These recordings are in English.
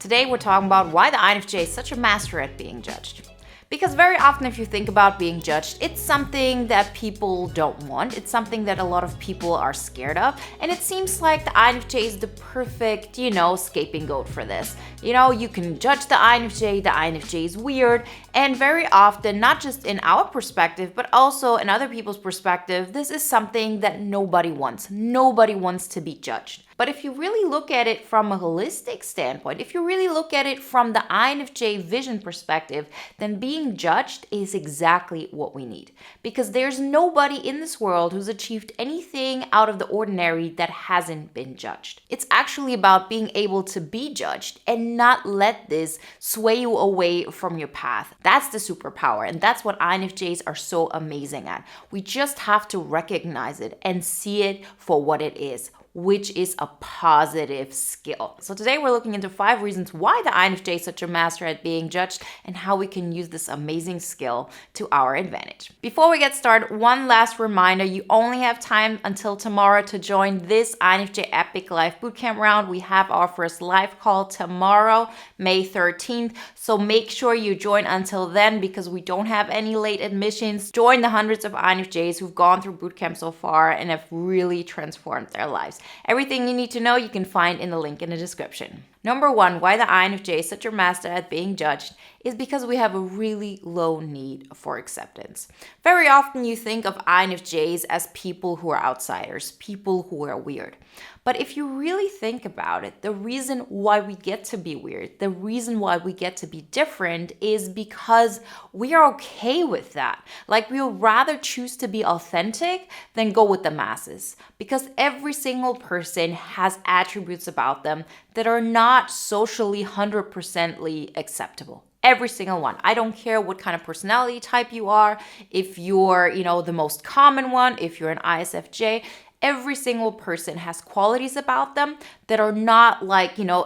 Today we're talking about why the INFJ is such a master at being judged. Because very often if you think about being judged, it's something that people don't want. It's something that a lot of people are scared of. And it seems like the INFJ is the perfect, scapegoat for this. You can judge the INFJ is weird. And very often, not just in our perspective, but also in other people's perspective, this is something that nobody wants. Nobody wants to be judged. But if you really look at it from a holistic standpoint, if you really look at it from the INFJ vision perspective, then being judged is exactly what we need. Because there's nobody in this world who's achieved anything out of the ordinary that hasn't been judged. It's actually about being able to be judged and not let this sway you away from your path. That's the superpower, and that's what INFJs are so amazing at. We just have to recognize it and see it for what it is, which is a positive skill. So today we're looking into 5 reasons why the INFJ is such a master at being judged and how we can use this amazing skill to our advantage. Before we get started, one last reminder, you only have time until tomorrow to join this INFJ Epic Live Bootcamp round. We have our first live call tomorrow, May 13th. So make sure you join until then because we don't have any late admissions. Join the hundreds of INFJs who've gone through bootcamp so far and have really transformed their lives. Everything you need to know you can find in the link in the description. Number 1, why the INFJ is such a master at being judged is because we have a really low need for acceptance. Very often you think of INFJs as people who are outsiders, people who are weird. But if you really think about it, the reason why we get to be weird, the reason why we get to be different is because we are okay with that. Like we would rather choose to be authentic than go with the masses. Because every single person has attributes about them that are not socially 100% acceptable. Every single one. I don't care what kind of personality type you are. If you're, the most common one, if you're an ISFJ, every single person has qualities about them that are not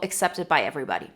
accepted by everybody.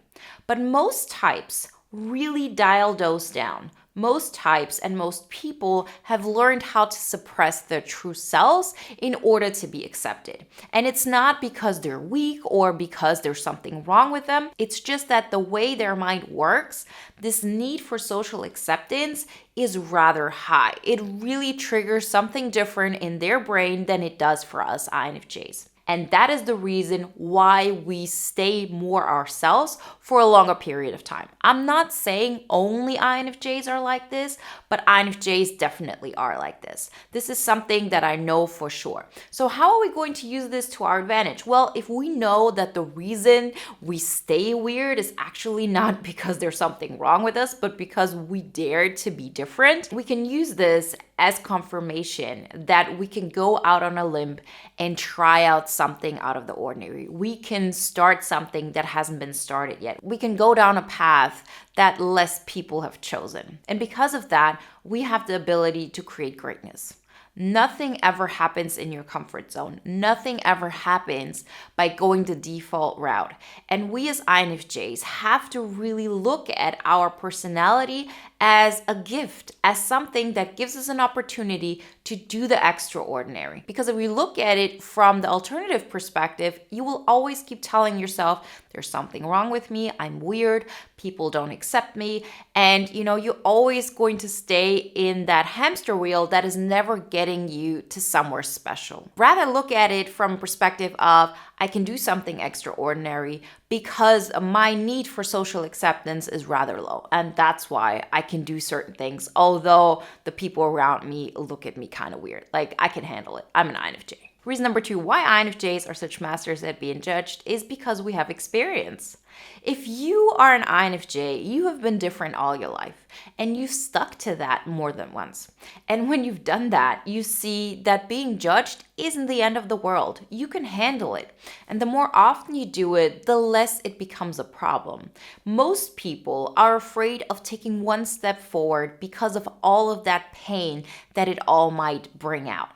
But most types really dial those down. Most types and most people have learned how to suppress their true selves in order to be accepted. And it's not because they're weak or because there's something wrong with them. It's just that the way their mind works, this need for social acceptance is rather high. It really triggers something different in their brain than it does for us INFJs. And that is the reason why we stay more ourselves for a longer period of time. I'm not saying only INFJs are like this, but INFJs definitely are like this. This is something that I know for sure. So how are we going to use this to our advantage? Well, if we know that the reason we stay weird is actually not because there's something wrong with us, but because we dare to be different, we can use this as confirmation that we can go out on a limb and try out something out of the ordinary. We can start something that hasn't been started yet. We can go down a path that less people have chosen. And because of that, we have the ability to create greatness. Nothing ever happens in your comfort zone. Nothing ever happens by going the default route. And we as INFJs have to really look at our personality as a gift, as something that gives us an opportunity to do the extraordinary. Because if we look at it from the alternative perspective, you will always keep telling yourself, there's something wrong with me, I'm weird, people don't accept me, and you're always going to stay in that hamster wheel that is never getting you to somewhere special. Rather look at it from a perspective of, I can do something extraordinary because my need for social acceptance is rather low. And that's why I can do certain things, although the people around me look at me kind of weird. Like, I can handle it. I'm an INFJ. Reason number 2 why INFJs are such masters at being judged is because we have experience. If you are an INFJ, you have been different all your life and you've stuck to that more than once. And when you've done that, you see that being judged isn't the end of the world. You can handle it. And the more often you do it, the less it becomes a problem. Most people are afraid of taking one step forward because of all of that pain that it all might bring out.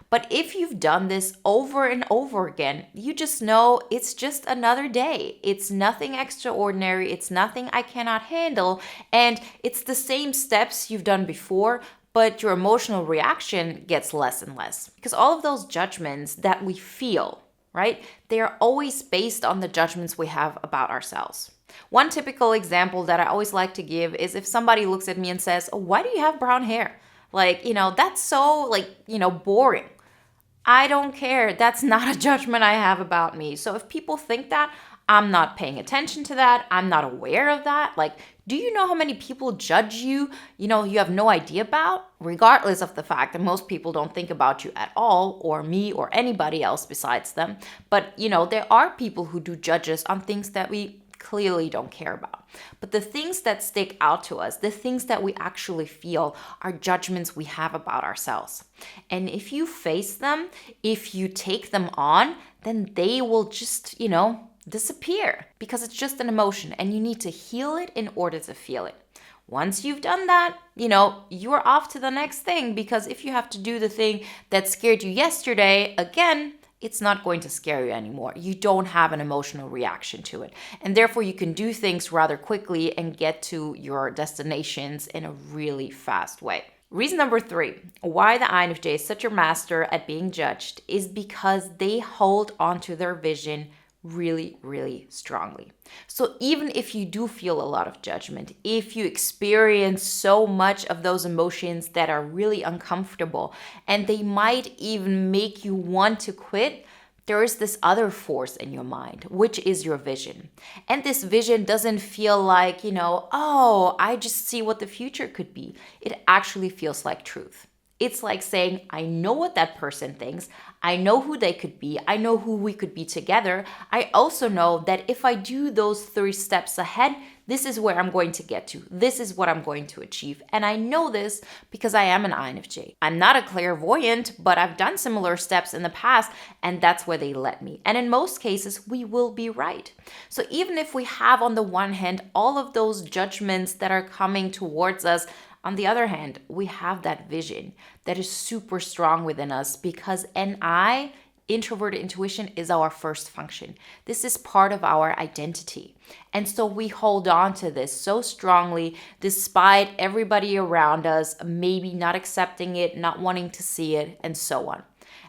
But if you've done this over and over again, you just know it's just another day. It's nothing extraordinary. It's nothing I cannot handle. And it's the same steps you've done before, but your emotional reaction gets less and less. Because all of those judgments that we feel, right, they are always based on the judgments we have about ourselves. One typical example that I always like to give is if somebody looks at me and says, "Oh, why do you have brown hair?" Like, that's so, boring. I don't care. That's not a judgment I have about me. So if people think that, I'm not paying attention to that. I'm not aware of that. Like, do you know how many people judge you, you have no idea about? Regardless of the fact that most people don't think about you at all, or me, or anybody else besides them. But, there are people who do judge us on things that we clearly don't care about. But the things that stick out to us, the things that we actually feel, are judgments we have about ourselves. And if you face them, if you take them on, then they will just, disappear, because it's just an emotion and you need to heal it in order to feel it. Once you've done that, you're off to the next thing, because if you have to do the thing that scared you yesterday again, it's not going to scare you anymore. You don't have an emotional reaction to it. And therefore, you can do things rather quickly and get to your destinations in a really fast way. Reason number 3, why the INFJ is such a master at being judged, is because they hold onto their vision really, really strongly. So even if you do feel a lot of judgment, if you experience so much of those emotions that are really uncomfortable, and they might even make you want to quit, there is this other force in your mind, which is your vision. And this vision doesn't feel like, oh, I just see what the future could be. It actually feels like truth. It's like saying, I know what that person thinks. I know who they could be. I know who we could be together. I also know that if I do those 3 steps ahead, this is where I'm going to get to. This is what I'm going to achieve. And I know this because I am an INFJ. I'm not a clairvoyant, but I've done similar steps in the past, and that's where they led me. And in most cases, we will be right. So even if we have, on the one hand, all of those judgments that are coming towards us, on the other hand, we have that vision that is super strong within us, because introverted intuition, is our first function. This is part of our identity. And so we hold on to this so strongly, despite everybody around us maybe not accepting it, not wanting to see it, and so on.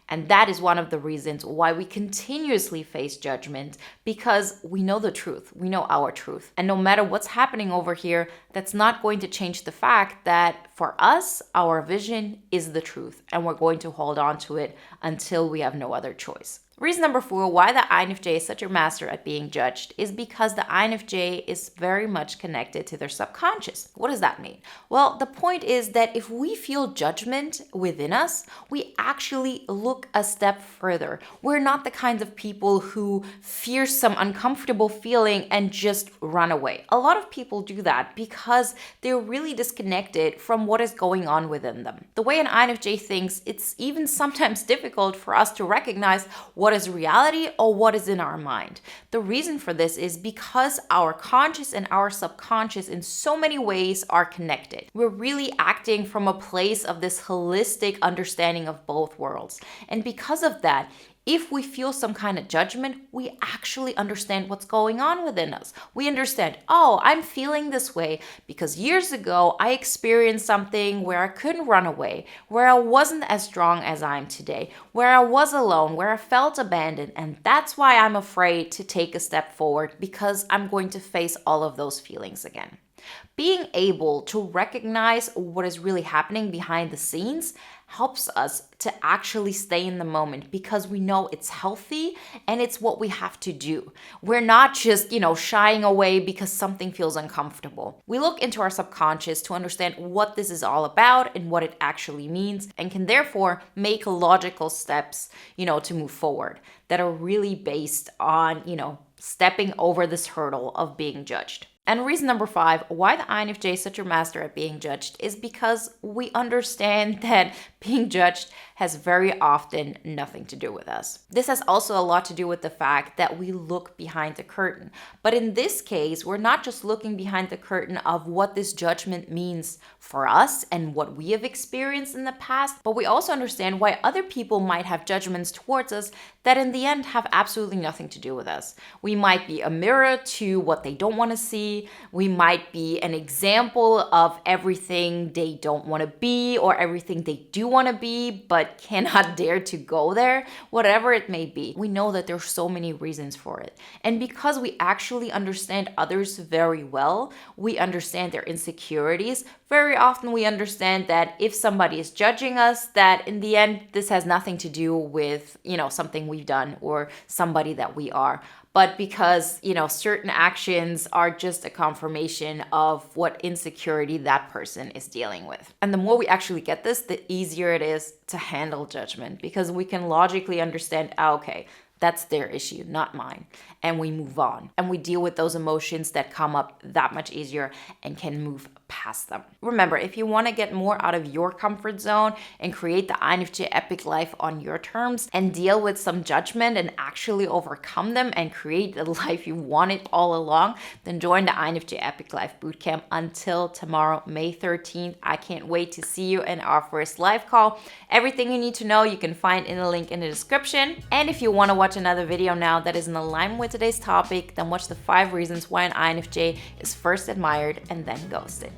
And that is one of the reasons why we continuously face judgment, because we know the truth. We know our truth. And no matter what's happening over here, that's not going to change the fact that for us, our vision is the truth, and we're going to hold on to it until we have no other choice. Reason number 4, why the INFJ is such a master at being judged, is because the INFJ is very much connected to their subconscious. What does that mean? Well, the point is that if we feel judgment within us, we actually look a step further. We're not the kinds of people who fear some uncomfortable feeling and just run away. A lot of people do that because they're really disconnected from what is going on within them. The way an INFJ thinks, it's even sometimes difficult for us to recognize what is reality or what is in our mind. The reason for this is because our conscious and our subconscious in so many ways are connected. We're really acting from a place of this holistic understanding of both worlds. And because of that, if we feel some kind of judgment, we actually understand what's going on within us. We understand, oh, I'm feeling this way because years ago I experienced something where I couldn't run away, where I wasn't as strong as I am today, where I was alone, where I felt abandoned. And that's why I'm afraid to take a step forward, because I'm going to face all of those feelings again. Being able to recognize what is really happening behind the scenes helps us to actually stay in the moment, because we know it's healthy and it's what we have to do. We're not just, shying away because something feels uncomfortable. We look into our subconscious to understand what this is all about and what it actually means, and can therefore make logical steps, to move forward that are really based on, stepping over this hurdle of being judged. And reason number 5, why the INFJ is such a master at being judged, is because we understand that being judged has very often nothing to do with us. This has also a lot to do with the fact that we look behind the curtain. But in this case, we're not just looking behind the curtain of what this judgment means for us and what we have experienced in the past, but we also understand why other people might have judgments towards us that in the end have absolutely nothing to do with us. We might be a mirror to what they don't want to see. be. We might be an example of everything they don't want to be or everything they do want to be but cannot dare to go there, whatever it may be. We know that there's so many reasons for it. And because we actually understand others very well, we understand their insecurities. Very often we understand that if somebody is judging us, that in the end, this has nothing to do with, something we've done or somebody that we are. But because, certain actions are just a confirmation of what insecurity that person is dealing with. And the more we actually get this, the easier it is to handle judgment, because we can logically understand, okay, that's their issue, not mine. And we move on. And we deal with those emotions that come up that much easier and can move past them. Remember, if you want to get more out of your comfort zone and create the INFJ epic life on your terms and deal with some judgment and actually overcome them and create the life you wanted all along, then join the INFJ Epic Life Bootcamp until tomorrow, May 13th. I can't wait to see you in our first live call. Everything you need to know you can find in the link in the description. And if you want to watch another video now that is in alignment with today's topic, then watch the 5 reasons why an INFJ is first admired and then ghosted.